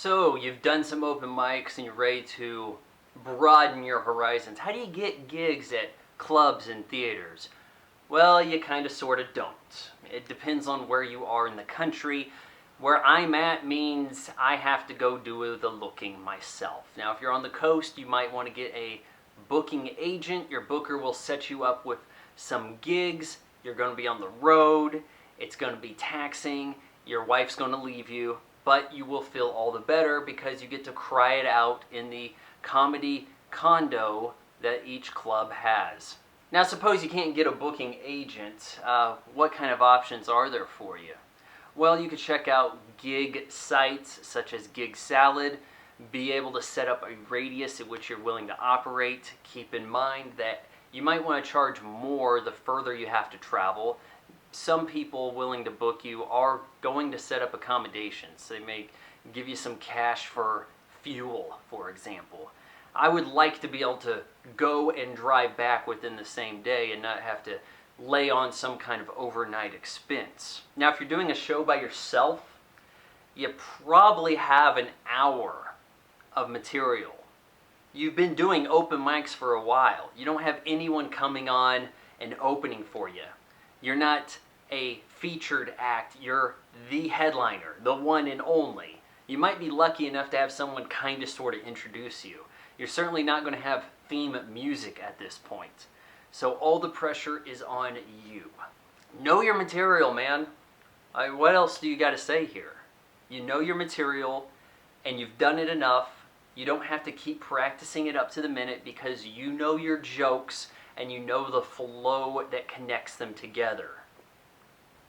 So you've done some open mics and you're ready to broaden your horizons. How do you get gigs at clubs and theaters? Well, you kind of sort of don't. It depends on where you are in the country. Where I'm at means I have to go do the looking myself. Now, if you're on the coast, you might want to get a booking agent. Your booker will set you up with some gigs. You're going to be on the road. It's going to be taxing. Your wife's going to leave you, but you will feel all the better because you get to cry it out in the comedy condo that each club has. Now, suppose you can't get a booking agent. What kind of options are there for you? Well, you could check out gig sites such as Gig Salad, be able to set up a radius at which you're willing to operate. Keep in mind that you might want to charge more the further you have to travel. Some people willing to book you are going to set up accommodations. They may give you some cash for fuel, for example. I would like to be able to go and drive back within the same day and not have to lay on some kind of overnight expense. Now, if you're doing a show by yourself, you probably have an hour of material. You've been doing open mics for a while. You don't have anyone coming on and opening for you. You're not a featured act. You're the headliner, the one and only. You might be lucky enough to have someone kind of sort of introduce you. You're certainly not going to have theme music at this point. So all the pressure is on you. Know your material, man. What else do you got to say here? You know your material and you've done it enough. You don't have to keep practicing it up to the minute because you know your jokes and you know the flow that connects them together.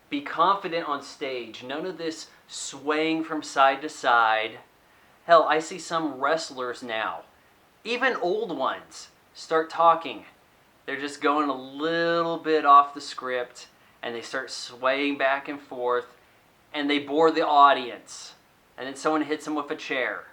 Be confident on stage. None of this swaying from side to side. Hell, I see some wrestlers now, even old ones, start talking. They're just going a little bit off the script and they start swaying back and forth and they bore the audience. And then someone hits them with a chair